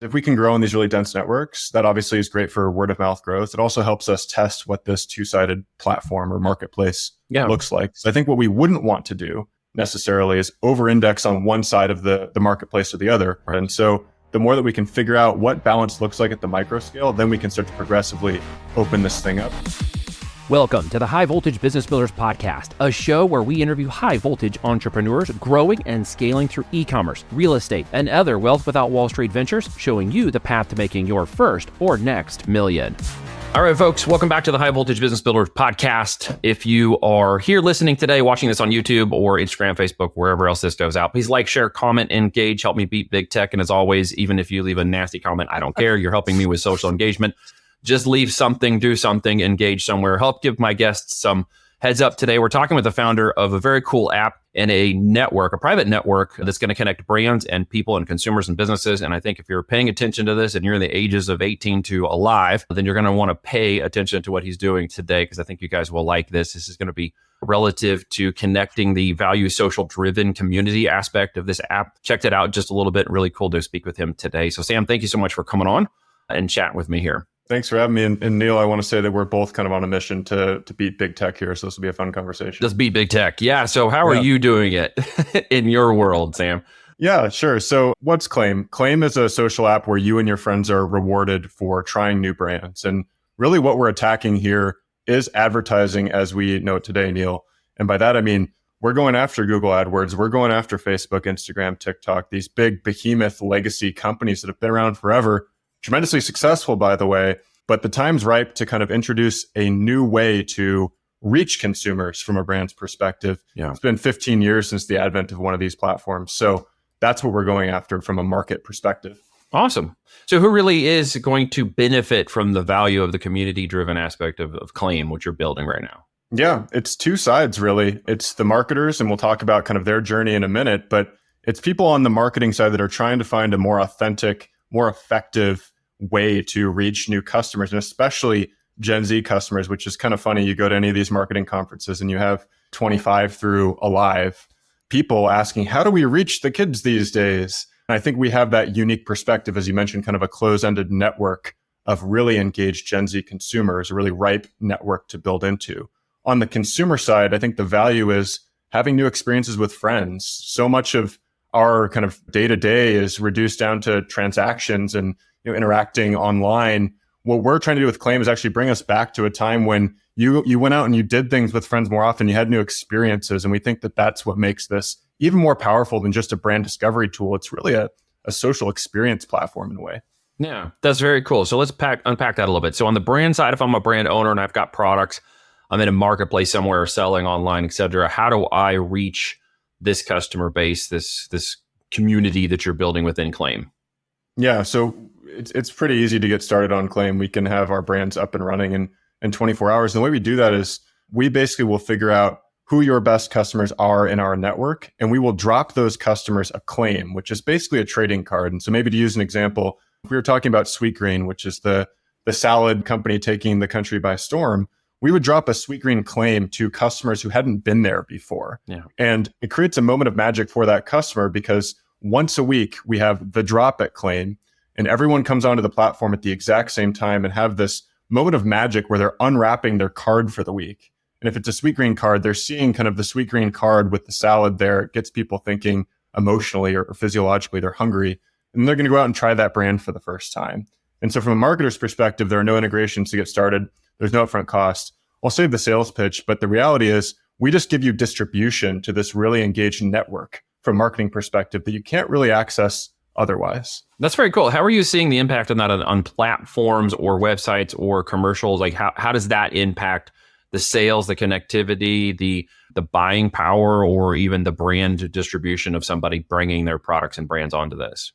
If we can grow in these really dense networks, that obviously is great for word of mouth growth. It also helps us test what this two-sided platform or marketplace looks like. So I think what we wouldn't want to do necessarily is over-index on one side of the marketplace or the other. And so the more that we can figure out what balance looks like at the micro scale, then we can start to progressively open this thing up. Welcome to the High Voltage Business Builders Podcast, a show where we interview high voltage entrepreneurs growing and scaling through e-commerce, real estate, and other wealth without Wall Street ventures, showing you the path to making your first or next million. All right, folks, welcome back to the High Voltage Business Builders Podcast. If you are here listening today, watching this on YouTube or Instagram, Facebook, wherever else this goes out, please like, share, comment, engage, help me beat big tech. And as always, even if you leave a nasty comment, I don't care. You're helping me with social engagement. Just leave something, do something, engage somewhere. Help give my guests some heads up today. We're talking with the founder of a very cool app and a network, a private network that's going to connect brands and people and consumers and businesses. And I think if you're paying attention to this and you're in the ages of 18 to alive, then you're going to want to pay attention to what he's doing today, because I think you guys will like this. This is going to be relative to connecting the value social driven community aspect of this app. Checked it out just a little bit. Really cool to speak with him today. So Sam, thank you so much for coming on and chatting with me here. Thanks for having me. And Neil, I want to say that we're both kind of on a mission to beat big tech here. So this will be a fun conversation. Just beat big tech. Yeah. So how are you doing it in your world, Sam? Yeah, sure. So what's Claim? Claim is a social app where you and your friends are rewarded for trying new brands. And really what we're attacking here is advertising as we know it today, Neil. And by that, I mean, we're going after Google AdWords. We're going after Facebook, Instagram, TikTok, these big behemoth legacy companies that have been around forever. Tremendously successful, by the way, but the time's ripe to kind of introduce a new way to reach consumers from a brand's perspective. Yeah. It's been 15 years since the advent of one of these platforms. So that's what we're going after from a market perspective. Awesome. So who really is going to benefit from the value of the community-driven aspect of Claim, which you're building right now? Yeah, it's two sides, really. It's the marketers, and we'll talk about kind of their journey in a minute, but it's people on the marketing side that are trying to find a more authentic, more effective way to reach new customers, and especially Gen Z customers, which is kind of funny. You go to any of these marketing conferences and you have 25 through alive people asking, how do we reach the kids these days? And I think we have that unique perspective, as you mentioned, kind of a closed-ended network of really engaged Gen Z consumers, a really ripe network to build into. On the consumer side, I think the value is having new experiences with friends. So much of our kind of day-to-day is reduced down to transactions and interacting online. What we're trying to do with Claim is actually bring us back to a time when you went out and you did things with friends more often, you had new experiences. And we think that that's what makes this even more powerful than just a brand discovery tool. It's really a social experience platform in a way. Yeah, that's very cool. So let's unpack that a little bit. So on the brand side, if I'm a brand owner and I've got products, I'm in a marketplace somewhere selling online, et cetera, how do I reach this customer base, this community that you're building within Claim? Yeah, so it's pretty easy to get started on Claim. We can have our brands up and running in 24 hours. And the way we do that is we basically will figure out who your best customers are in our network, and we will drop those customers a claim, which is basically a trading card. And so maybe to use an example, if we were talking about Sweetgreen, which is the salad company taking the country by storm, we would drop a Sweetgreen claim to customers who hadn't been there before. Yeah. And it creates a moment of magic for that customer because once a week we have the drop at Claim, and everyone comes onto the platform at the exact same time and have this moment of magic where they're unwrapping their card for the week. And if it's a Sweetgreen card, they're seeing kind of the Sweetgreen card with the salad there. It gets people thinking emotionally or physiologically they're hungry, and they're going to go out and try that brand for the first time. And so from a marketer's perspective, there are no integrations to get started. There's no upfront cost. I'll save the sales pitch, but the reality is we just give you distribution to this really engaged network from a marketing perspective that you can't really access otherwise. That's very cool. How are you seeing the impact on that on platforms or websites or commercials? Like how does that impact the sales, the connectivity, the buying power, or even the brand distribution of somebody bringing their products and brands onto this?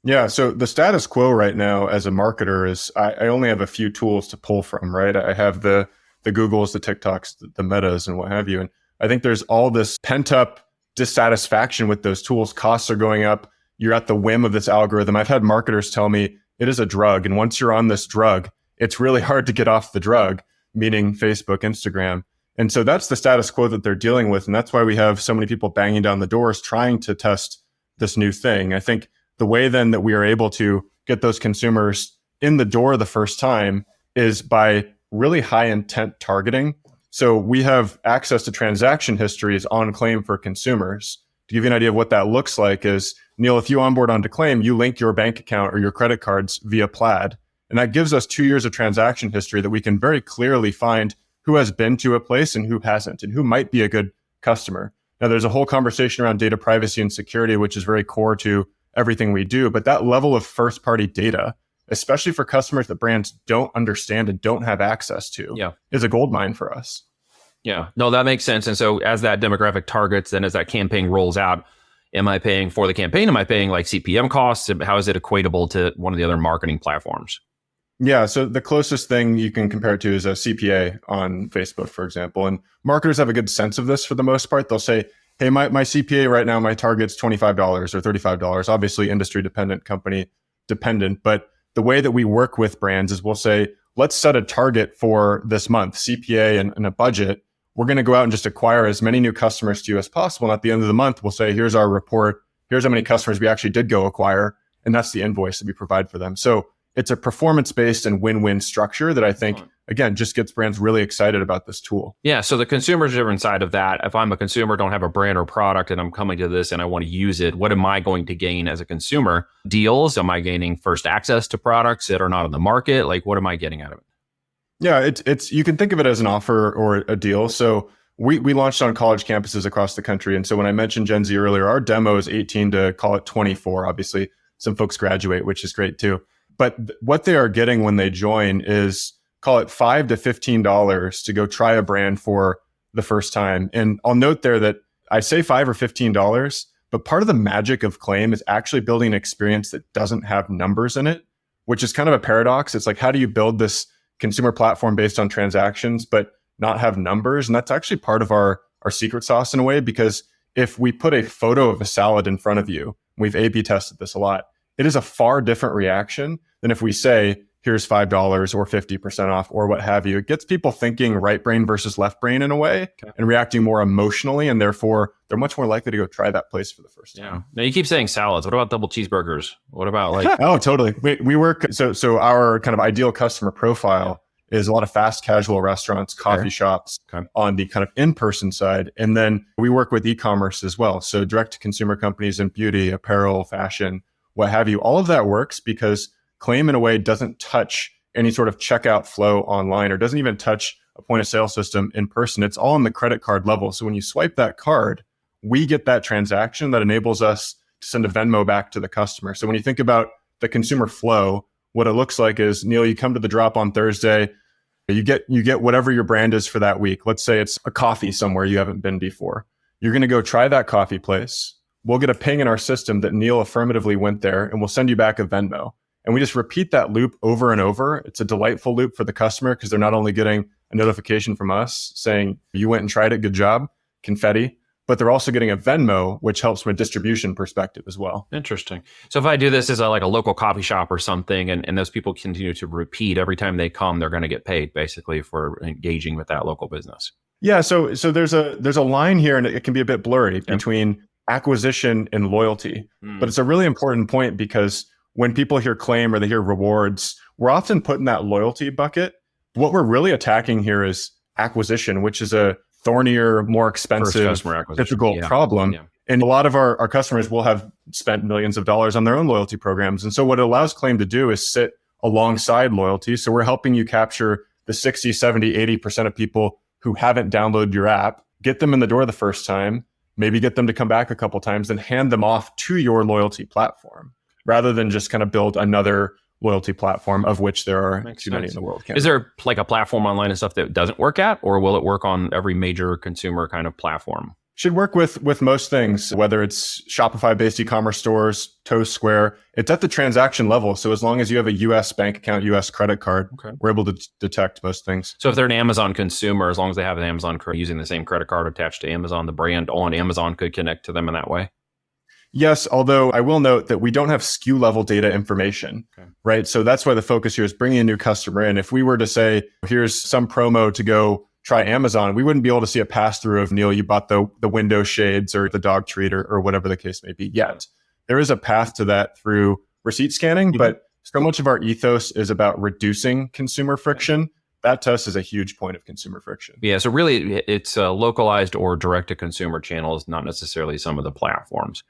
Yeah. So the status quo right now as a marketer is I only have a few tools to pull from, right? I have the Googles, the TikToks, the Metas, and what have you. And I think there's all this pent up dissatisfaction with those tools. Costs are going up. You're at the whim of this algorithm. I've had marketers tell me it is a drug. And once you're on this drug, it's really hard to get off the drug, meaning Facebook, Instagram. And so that's the status quo that they're dealing with. And that's why we have so many people banging down the doors trying to test this new thing. I think the way then that we are able to get those consumers in the door the first time is by really high intent targeting. So we have access to transaction histories on Claim for consumers. To give you an idea of what that looks like is, Neil, if you onboard onto Claim, you link your bank account or your credit cards via Plaid. And that gives us 2 years of transaction history that we can very clearly find who has been to a place and who hasn't, and who might be a good customer. Now, there's a whole conversation around data privacy and security, which is very core to everything we do. But that level of first-party data, especially for customers that brands don't understand and don't have access to, is a goldmine for us. Yeah, no, that makes sense. And so as that demographic targets, and as that campaign rolls out, am I paying for the campaign? Am I paying like CPM costs? How is it equatable to one of the other marketing platforms? Yeah, so the closest thing you can compare it to is a CPA on Facebook, for example. And marketers have a good sense of this for the most part. They'll say, hey, my CPA right now, my target's $25 or $35, obviously industry dependent, company dependent. But the way that we work with brands is we'll say, let's set a target for this month, CPA and a budget. We're going to go out and just acquire as many new customers to you as possible. And at the end of the month, we'll say, here's our report. Here's how many customers we actually did go acquire. And that's the invoice that we provide for them. So it's a performance-based and win-win structure that I think, again, just gets brands really excited about this tool. Yeah, so the consumer's different side of that. If I'm a consumer, don't have a brand or product, and I'm coming to this and I want to use it, what am I going to gain as a consumer? Deals? Am I gaining first access to products that are not on the market? Like, what am I getting out of it? Yeah, it's you can think of it as an offer or a deal. So we launched on college campuses across the country. And so when I mentioned Gen Z earlier, our demo is 18 to call it 24. Obviously, some folks graduate, which is great too. But what they are getting when they join is, call it $5 to $15 to go try a brand for the first time. And I'll note there that I say $5 or $15, but part of the magic of Claim is actually building an experience that doesn't have numbers in it, which is kind of a paradox. It's like, how do you build this consumer platform based on transactions, but not have numbers? And that's actually part of our secret sauce in a way, because if we put a photo of a salad in front of you, we've A/B tested this a lot, it is a far different reaction than if we say, here's $5 or 50% off or what have you. It gets people thinking right brain versus left brain in a way, and reacting more emotionally. And therefore, they're much more likely to go try that place for the first time. Yeah. Now, you keep saying salads. What about double cheeseburgers? What about like... Oh, totally. We work. So our kind of ideal customer profile is a lot of fast casual restaurants, coffee shops on the kind of in-person side. And then we work with e-commerce as well. So direct to consumer companies in beauty, apparel, fashion, what have you. All of that works because Claim in a way doesn't touch any sort of checkout flow online, or doesn't even touch a point of sale system in person. It's all on the credit card level. So when you swipe that card, we get that transaction that enables us to send a Venmo back to the customer. So when you think about the consumer flow, what it looks like is, Neil, you come to the drop on Thursday, you get whatever your brand is for that week. Let's say it's a coffee somewhere you haven't been before. You're going to go try that coffee place. We'll get a ping in our system that Neil affirmatively went there, and we'll send you back a Venmo. And we just repeat that loop over and over. It's a delightful loop for the customer because they're not only getting a notification from us saying, you went and tried it, good job, confetti, but they're also getting a Venmo, which helps from a distribution perspective as well. Interesting. So if I do this as like a local coffee shop or something, and those people continue to repeat every time they come, they're going to get paid basically for engaging with that local business. Yeah. So there's a line here, and it can be a bit blurry between acquisition and loyalty, but it's a really important point because when people hear Claim or they hear rewards, we're often put in that loyalty bucket. What we're really attacking here is acquisition, which is a thornier, more expensive, difficult problem. Yeah. And a lot of our customers will have spent millions of dollars on their own loyalty programs. And so what it allows Claim to do is sit alongside loyalty. So we're helping you capture the 60, 70, 80% of people who haven't downloaded your app, get them in the door the first time, maybe get them to come back a couple times, then hand them off to your loyalty platform, rather than just kind of build another loyalty platform, of which there are too many in the world. Is there like a platform online and stuff that doesn't work at, or will it work on every major consumer kind of platform? Should work with most things, whether it's Shopify-based e-commerce stores, Toast, Square. It's at the transaction level. So as long as you have a U.S. bank account, U.S. credit card, we're able to detect most things. So if they're an Amazon consumer, as long as they have an Amazon using the same credit card attached to Amazon, the brand on Amazon could connect to them in that way? Yes, although I will note that we don't have SKU level data information, right? So that's why the focus here is bringing a new customer in. If we were to say, here's some promo to go try Amazon, we wouldn't be able to see a pass through of, Neil, you bought the window shades or the dog treat or whatever the case may be yet. There is a path to that through receipt scanning, but so much of our ethos is about reducing consumer friction. That to us is a huge point of consumer friction. Yeah. So really, it's localized or direct to consumer channels, not necessarily some of the platforms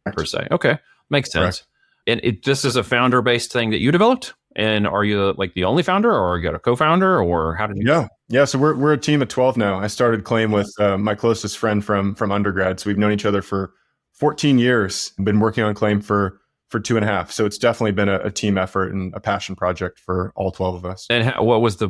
per se. Okay. Makes sense. Correct. And this is a founder based thing that you developed. And are you like the only founder, or you got a co-founder, or how did you? Yeah. So we're a team of 12 now. I started Claim with my closest friend from undergrad. So we've known each other for 14 years. Been working on Claim for 2.5. So it's definitely been a team effort and a passion project for all 12 of us. And what was the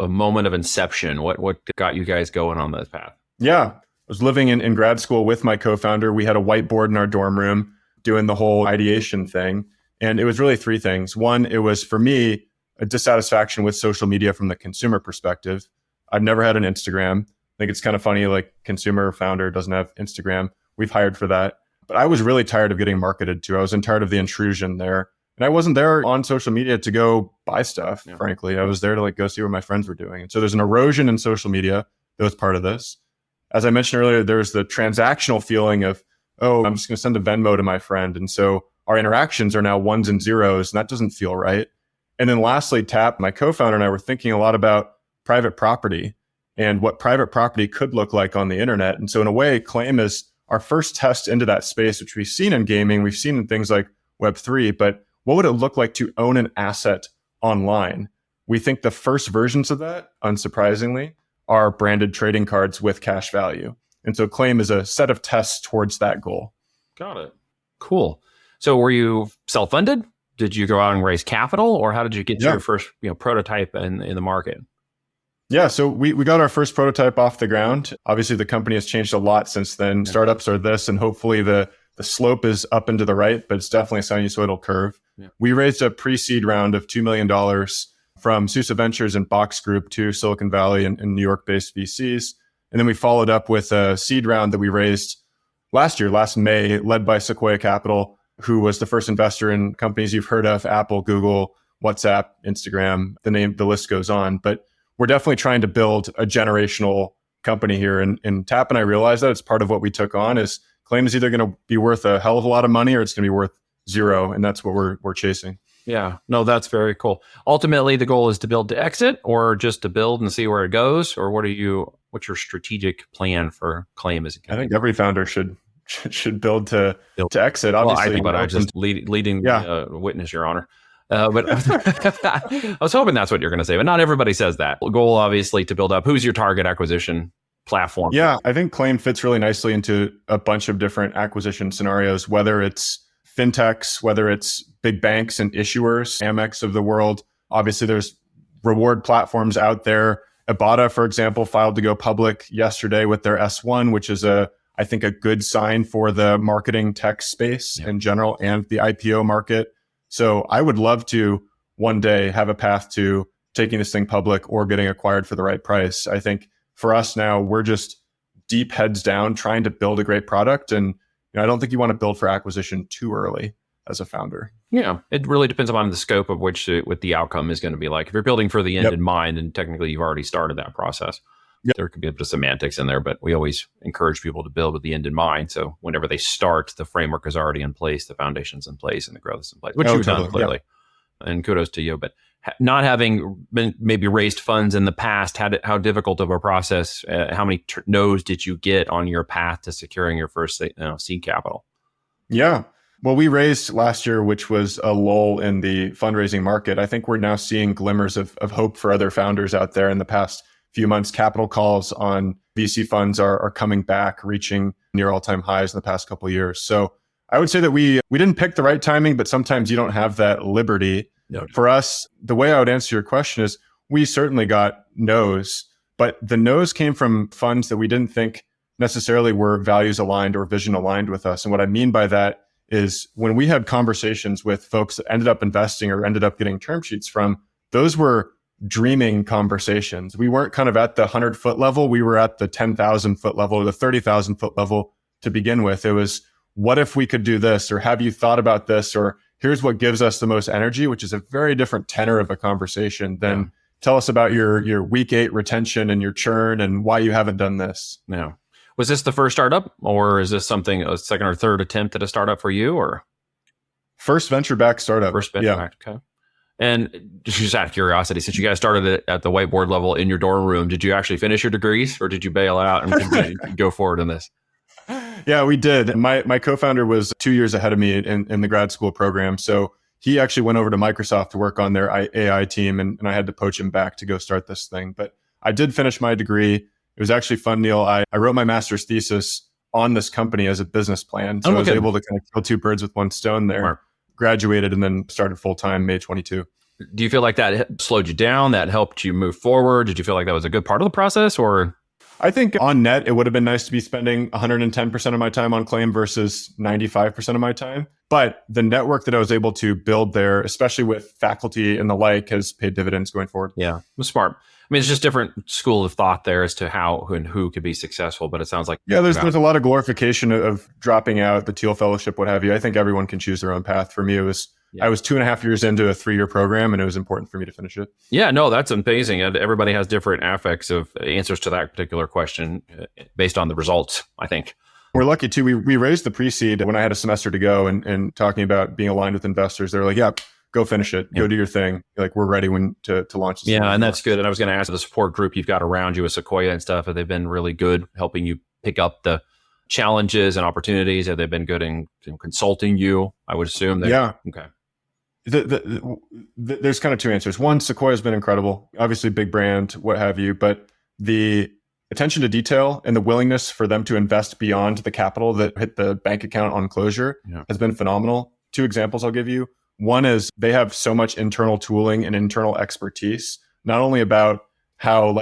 moment of inception? What got you guys going on this path? Yeah. I was living in grad school with my co-founder. We had a whiteboard in our dorm room doing the whole ideation thing. And it was really three things. One, it was for me, a dissatisfaction with social media from the consumer perspective. I've never had an Instagram. I think it's kind of funny, like consumer founder doesn't have Instagram. We've hired for that. But I was really tired of getting marketed to. I was tired of the intrusion there. And I wasn't there on social media to go buy stuff, frankly. I was there to like go see what my friends were doing. And so there's an erosion in social media that was part of this. As I mentioned earlier, there's the transactional feeling of, oh, I'm just going to send a Venmo to my friend. And so our interactions are now ones and zeros, and that doesn't feel right. And then lastly, Tap, my co-founder, and I were thinking a lot about private property and what private property could look like on the internet. And so in a way, Claim is our first test into that space, which we've seen in gaming, we've seen in things like Web3, but what would it look like to own an asset online? We think the first versions of that, unsurprisingly, are branded trading cards with cash value. And so Claim is a set of tests towards that goal. Got it. Cool. So were you self-funded? Did you go out and raise capital, or how did you get your first prototype in the market? Yeah, so we got our first prototype off the ground. Obviously, the company has changed a lot since then. Yeah. Startups are this, and hopefully the slope is up and to the right, but it's definitely a sinusoidal curve. Yeah. We raised a pre-seed round of $2 million from Sousa Ventures and Box Group, two Silicon Valley and New York-based VCs. And then we followed up with a seed round that we raised last May, led by Sequoia Capital, who was the first investor in companies you've heard of, Apple, Google, WhatsApp, Instagram, the list goes on. But we're definitely trying to build a generational company here. And Tap and I realized that it's part of what we took on is Claim is either going to be worth a hell of a lot of money or it's going to be worth zero. And that's what we're chasing. Yeah, no, that's very cool. Ultimately, the goal is to build to exit, or just to build and see where it goes, or what's your strategic plan for Claim as a company? I think every founder should build to exit. Obviously, I was just leading the witness, Your Honor. But I was hoping that's what you're going to say, but not everybody says that. Goal, obviously, to build up. Who's your target acquisition platform? Yeah, I think Claim fits really nicely into a bunch of different acquisition scenarios, whether it's fintechs, whether it's big banks and issuers, Amex of the world. Obviously, there's reward platforms out there. Ibotta, for example, filed to go public yesterday with their S1, which is I think a good sign for the marketing tech space in general and the IPO market. So I would love to one day have a path to taking this thing public or getting acquired for the right price. I think for us now, we're just deep heads down trying to build a great product. And I don't think you want to build for acquisition too early as a founder. Yeah, it really depends upon the scope of what the outcome is going to be like. If you're building for the end in mind, then technically you've already started that process. Yep. There could be a bit of semantics in there, but we always encourage people to build with the end in mind. So whenever they start, the framework is already in place, the foundation's in place, and the growth is in place, which you've done clearly. Yeah. And kudos to you. But not having been maybe raised funds in the past, how difficult of a process, how many no's did you get on your path to securing your first seed capital? Yeah. Well, we raised last year, which was a lull in the fundraising market. I think we're now seeing glimmers of hope for other founders out there. In the past few months, capital calls on VC funds are coming back, reaching near all-time highs in the past couple of years. So I would say that we didn't pick the right timing, but sometimes you don't have that liberty. No. For us, the way I would answer your question is we certainly got no's, but the no's came from funds that we didn't think necessarily were values aligned or vision aligned with us. And what I mean by that is when we had conversations with folks that ended up investing or ended up getting term sheets from, those were dreaming conversations. We weren't kind of at the 100-foot level. We were at the 10,000-foot level or the 30,000-foot level to begin with. It was, what if we could do this? Or have you thought about this? Or here's what gives us the most energy, which is a very different tenor of a conversation than tell us about your week 8 retention and your churn and why you haven't done this. No. Was this the first startup, or is this a second or third attempt at a startup for you, or? First venture-backed startup. First venture-backed, okay. And just out of curiosity, since you guys started it at the whiteboard level in your dorm room, did you actually finish your degrees or did you bail out and go forward in this? Yeah, we did. My co-founder was 2 years ahead of me in the grad school program. So he actually went over to Microsoft to work on their AI team, and I had to poach him back to go start this thing. But I did finish my degree. It was actually fun, Neil. I wrote my master's thesis on this company as a business plan. So I was able to kind of kill two birds with one stone there. Smart. Graduated and then started full-time May 22. Do you feel like that slowed you down? That helped you move forward? Did you feel like that was a good part of the process, or? I think on net, it would have been nice to be spending 110% of my time on Claim versus 95% of my time. But the network that I was able to build there, especially with faculty and the like, has paid dividends going forward. Yeah, it was smart. I mean, it's just different school of thought there as to how and who could be successful. But it sounds like there's a lot of glorification of dropping out the Teal Fellowship, what have you. I think everyone can choose their own path. For me, it was I was 2.5 years into a 3-year program, and it was important for me to finish it. Yeah, no, that's amazing. And everybody has different affects of answers to that particular question based on the results, I think. We're lucky too. We raised the pre-seed when I had a semester to go, and talking about being aligned with investors. They're like, yeah, go finish it. Go do your thing. Like, we're ready to launch this. Yeah, and that's good. And I was going to ask the support group you've got around you with Sequoia and stuff, have they been really good helping you pick up the challenges and opportunities? Have they been good in consulting you? I would assume. Yeah. Okay. There's kind of two answers. One, Sequoia has been incredible. Obviously, big brand, what have you. But the attention to detail and the willingness for them to invest beyond the capital that hit the bank account on closure has been phenomenal. Two examples I'll give you. One is they have so much internal tooling and internal expertise, not only about how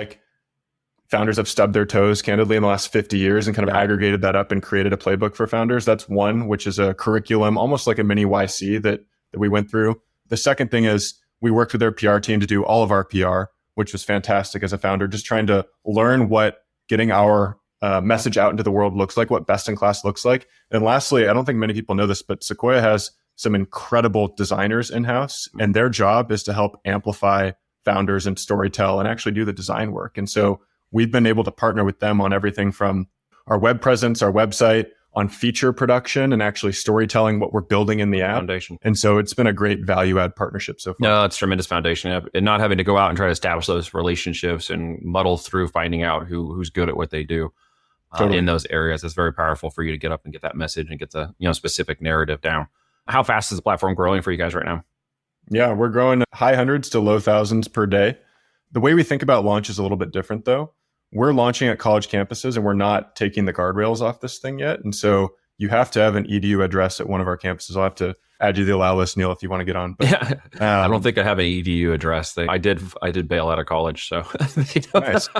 founders have stubbed their toes candidly in the last 50 years and kind of aggregated that up and created a playbook for founders. That's one, which is a curriculum, almost like a mini YC that we went through. The second thing is we worked with their PR team to do all of our PR, which was fantastic as a founder, just trying to learn what getting our message out into the world looks like, what best in class looks like. And lastly, I don't think many people know this, but Sequoia has some incredible designers in-house, and their job is to help amplify founders and storytell and actually do the design work. And so we've been able to partner with them on everything from our web presence, our website, on feature production and actually storytelling what we're building in the app. Foundation. And so it's been a great value add partnership so far. No, it's tremendous foundation. And not having to go out and try to establish those relationships and muddle through finding out who's good at what they do in those areas is very powerful for you to get up and get that message and get the specific narrative down. How fast is the platform growing for you guys right now? Yeah, we're growing high hundreds to low thousands per day. The way we think about launch is a little bit different though. We're launching at college campuses and we're not taking the guardrails off this thing yet. And so you have to have an EDU address at one of our campuses. I'll have to add you to the allow list, Neil, if you want to get on. But, I don't think I have an EDU address. I did bail out of college, so nice.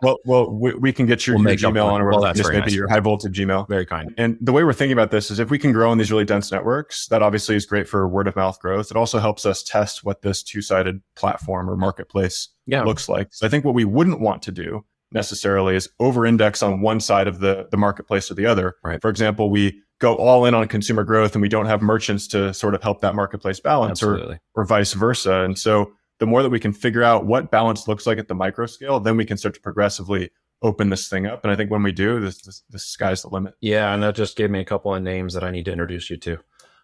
Well, we can get your Gmail on, or just maybe your high voltage Gmail. Very kind. And the way we're thinking about this is if we can grow in these really dense networks, that obviously is great for word of mouth growth. It also helps us test what this two-sided platform or marketplace looks like. So I think what we wouldn't want to do necessarily is over-index on one side of the marketplace or the other. Right. For example, we go all in on consumer growth and we don't have merchants to sort of help that marketplace balance or vice versa. And so the more that we can figure out what balance looks like at the micro scale, then we can start to progressively open this thing up. And I think when we do, the sky's the limit. Yeah. And that just gave me a couple of names that I need to introduce you to.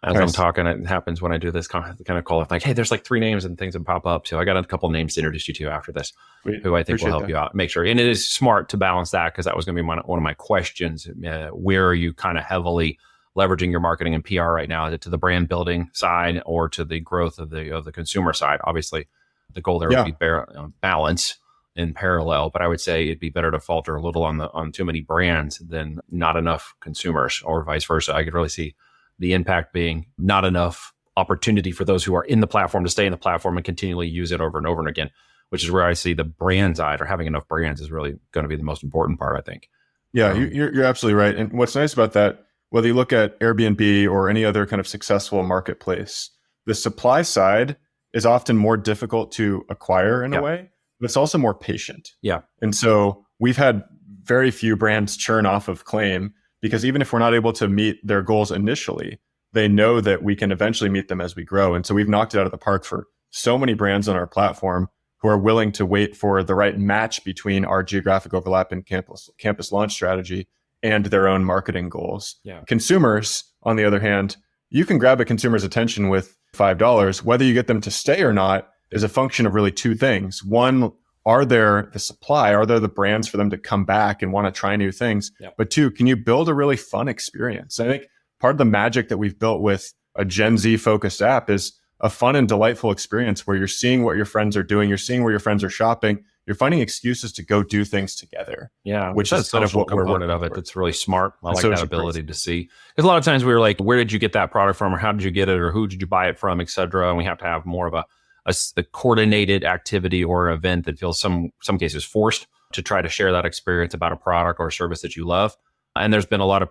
As I'm talking, it happens when I do this kind of call. It's like, hey, there's like 3 names and things that pop up. So I got a couple of names to introduce you to after this, who I think will help you out. Make sure. And it is smart to balance that because that was going to be one of my questions. Where are you kind of heavily leveraging your marketing and PR right now? Is it to the brand building side or to the growth of the consumer side? Obviously, the goal there would be balance in parallel. But I would say it'd be better to falter a little on too many brands than not enough consumers, or vice versa. I could really see the impact being not enough opportunity for those who are in the platform to stay in the platform and continually use it over and over and again, which is where I see the brand side, or having enough brands, is really going to be the most important part, I think. Yeah, you're absolutely right. And what's nice about that, whether you look at Airbnb or any other kind of successful marketplace, the supply side is often more difficult to acquire in a way, but it's also more patient. Yeah. And so we've had very few brands churn off of Claim, because even if we're not able to meet their goals initially, they know that we can eventually meet them as we grow. And so we've knocked it out of the park for so many brands on our platform who are willing to wait for the right match between our geographic overlap and campus launch strategy and their own marketing goals. Yeah. Consumers, on the other hand, you can grab a consumer's attention with $5. Whether you get them to stay or not is a function of really two things. One, are there the supply? Are there the brands for them to come back and want to try new things? Yep. But two, can you build a really fun experience? I think part of the magic that we've built with a Gen Z focused app is a fun and delightful experience where you're seeing what your friends are doing. You're seeing where your friends are shopping. You're finding excuses to go do things together. Yeah, which is kind of what we're component of it. That's really smart. I like social that ability to see. Because a lot of times we were like, where did you get that product from, or how did you get it, or who did you buy it from, et cetera. And we have to have more of a coordinated activity or event that feels some cases forced to try to share that experience about a product or a service that you love. And there's been a lot of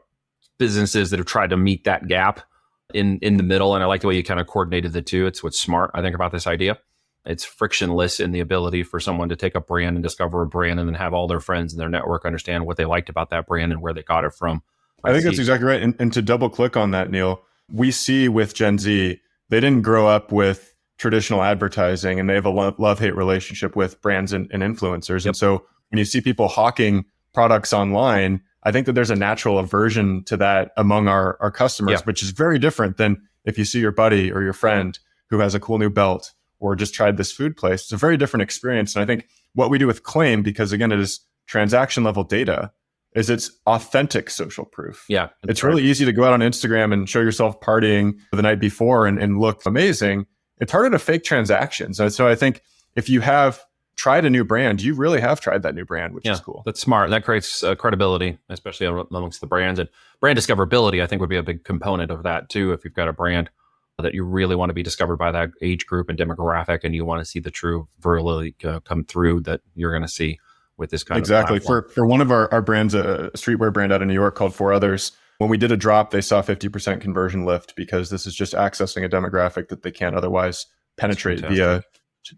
businesses that have tried to meet that gap in the middle. And I like the way you kind of coordinated the two. It's what's smart, I think, about this idea. It's frictionless in the ability for someone to take a brand and discover a brand and then have all their friends in their network understand what they liked about that brand and where they got it from. I think that's exactly right. And to double click on that, Neil, we see with Gen Z, they didn't grow up with traditional advertising and they have a love-hate relationship with brands and influencers. Yep. And so when you see people hawking products online, I think that there's a natural aversion to that among our customers, which is very different than if you see your buddy or your friend who has a cool new belt or just tried this food place. It's a very different experience. And I think what we do with Claim, because again, it is transaction level data, is it's authentic social proof. Yeah. It's really easy to go out on Instagram and show yourself partying the night before and look amazing. It's harder to fake transactions. And so I think if you have tried a new brand, you really have tried that new brand, which is cool. That's smart. That creates credibility, especially amongst the brands. And brand discoverability, I think, would be a big component of that too. If you've got a brand that you really want to be discovered by that age group and demographic, and you want to see the true virality come through that you're going to see with this kind of platform. For one of our brands, a streetwear brand out of New York called For Others, when we did a drop, they saw 50% conversion lift because this is just accessing a demographic that they can't otherwise penetrate via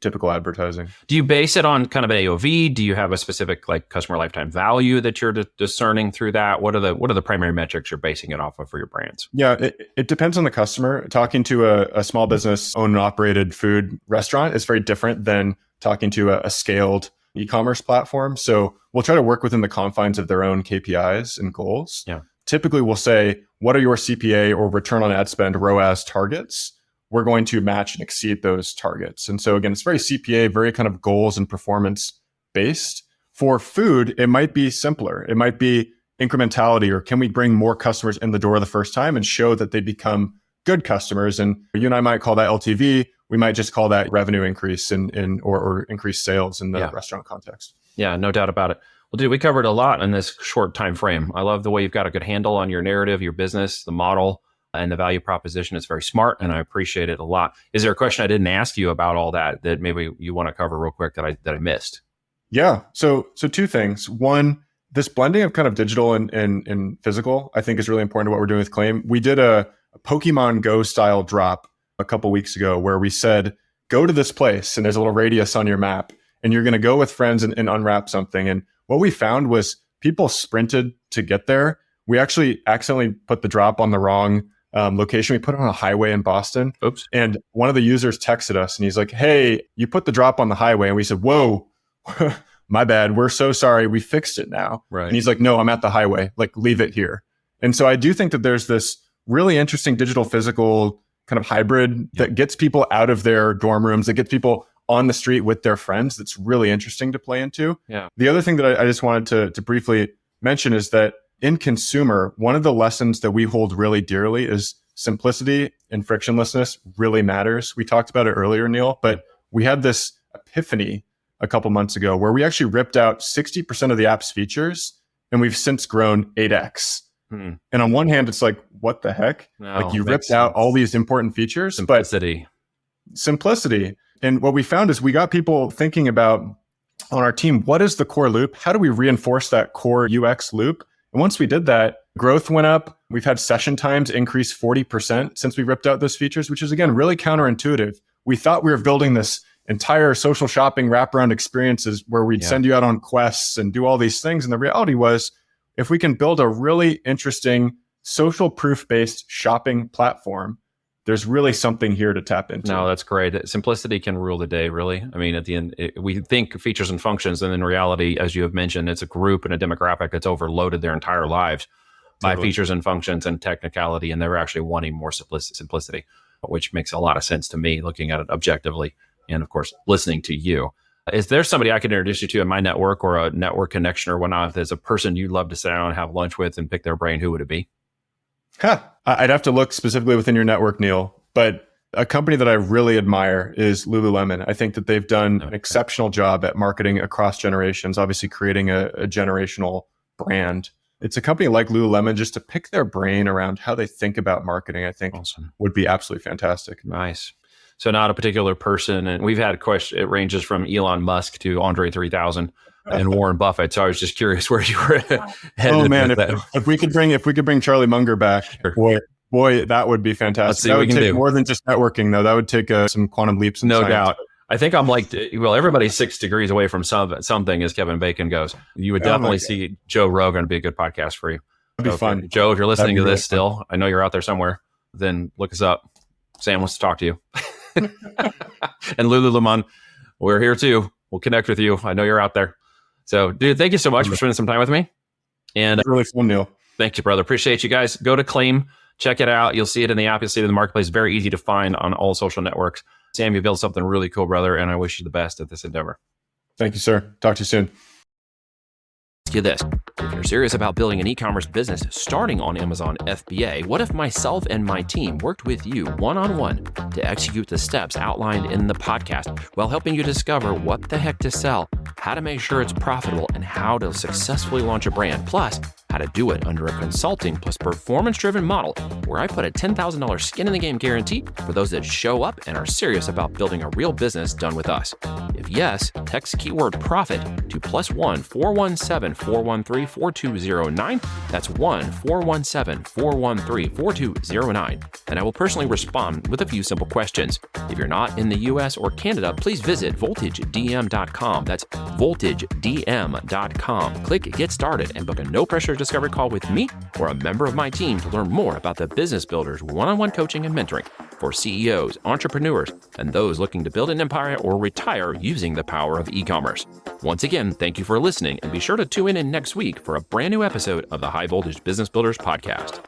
typical advertising. Do you base it on kind of an AOV? Do you have a specific like customer lifetime value that you're discerning through that? What are the primary metrics you're basing it off of for your brands? Yeah, it depends on the customer. Talking to a small business owned and operated food restaurant is very different than talking to a scaled e-commerce platform. So we'll try to work within the confines of their own KPIs and goals. Yeah. Typically, we'll say, what are your CPA or return on ad spend ROAS targets? We're going to match and exceed those targets. And so again, it's very CPA, very kind of goals and performance based. For food, it might be simpler. It might be incrementality, or can we bring more customers in the door the first time and show that they become good customers? And you and I might call that LTV. We might just call that revenue increase or increased sales in the restaurant context. Yeah, no doubt about it. Well, dude, we covered a lot in this short time frame. I love the way you've got a good handle on your narrative, your business, the model, and the value proposition. Is very smart, and I appreciate it a lot. Is there a question I didn't ask you about all that maybe you want to cover real quick that I missed? Yeah. So two things. One, this blending of kind of digital and physical, I think is really important to what we're doing with Claim. We did a Pokemon Go style drop a couple weeks ago where we said, go to this place, and there's a little radius on your map, and you're going to go with friends and unwrap something. And what we found was people sprinted to get there. We actually accidentally put the drop on the wrong location. We put it on a highway in Boston. Oops. And one of the users texted us and he's like, hey, you put the drop on the highway. And we said, whoa, my bad. We're so sorry. We fixed it now. Right. And he's like, no, I'm at the highway. Like, leave it here. And so I do think that there's this really interesting digital physical kind of hybrid that gets people out of their dorm rooms, that gets people on the street with their friends. That's really interesting to play into. Yeah. The other thing that I just wanted to briefly mention is that in consumer, one of the lessons that we hold really dearly is simplicity and frictionlessness really matters. We talked about it earlier, Neil, but we had this epiphany a couple months ago where we actually ripped out 60% of the app's features, and we've since grown 8x. And on one hand, it's like, what the heck? No, like you ripped out all these important features, simplicity. And what we found is we got people thinking about on our team, what is the core loop? How do we reinforce that core UX loop? And once we did that, growth went up. We've had session times increase 40% since we ripped out those features, which is, again, really counterintuitive. We thought we were building this entire social shopping wraparound experiences where we'd send you out on quests and do all these things. And the reality was, if we can build a really interesting social proof-based shopping platform, there's really something here to tap into. No, that's great. Simplicity can rule the day, really. I mean, at the end, we think features and functions, and in reality, as you have mentioned, it's a group and a demographic that's overloaded their entire lives by features and functions and technicality, and they're actually wanting more simplicity, which makes a lot of sense to me looking at it objectively. and of course, listening to you. Is there somebody I could introduce you to in my network or a network connection or whatnot? If there's a person you'd love to sit down and have lunch with and pick their brain, who would it be? I'd have to look specifically within your network, Neil. But a company that I really admire is Lululemon. I think that they've done an exceptional job at marketing across generations, obviously creating a generational brand. It's a company like Lululemon, just to pick their brain around how they think about marketing, I think would be absolutely fantastic. Nice. So not a particular person. And we've had questions, it ranges from Elon Musk to Andre 3000 and Warren Buffett. So I was just curious where you were headed. Oh man, if we could bring Charlie Munger back, boy, that would be fantastic. That would take more than just networking though. That would take some quantum leaps in science. No doubt. I think I'm like, well, everybody's 6 degrees away from something, as Kevin Bacon goes. You would definitely see Joe Rogan be a good podcast for you. It'd be fun. Joe, if you're listening to this still, I know you're out there somewhere, then look us up. Sam wants to talk to you. And Lululemon, we're here too. We'll connect with you. I know you're out there. So, dude, thank you so much for spending some time with me. And it's really fun, Neil. Thank you, brother. Appreciate you guys. Go to Claim, check it out. You'll see it in the app. You'll see it in the marketplace. Very easy to find on all social networks. Sam, you built something really cool, brother, and I wish you the best at this endeavor. Thank you, sir. Talk to you soon. Ask you this. If you're serious about building an e-commerce business starting on Amazon FBA, what if myself and my team worked with you one-on-one to execute the steps outlined in the podcast while helping you discover what the heck to sell, how to make sure it's profitable, and how to successfully launch a brand, plus how to do it under a consulting plus performance-driven model where I put a $10,000 skin in the game guarantee for those that show up and are serious about building a real business done with us? If yes, text keyword profit to +1 417 413 4209. That's 1-417-413-4209. And I will personally respond with a few simple questions. If you're not in the US or Canada, please visit voltagedm.com. That's voltagedm.com. Click Get Started and book a no-pressure discovery call with me or a member of my team to learn more about the Business Builders one-on-one coaching and mentoring for CEOs, entrepreneurs, and those looking to build an empire or retire using the power of e-commerce. Once again, thank you for listening, and be sure to tune in next week for a brand new episode of the High Voltage Business Builders podcast.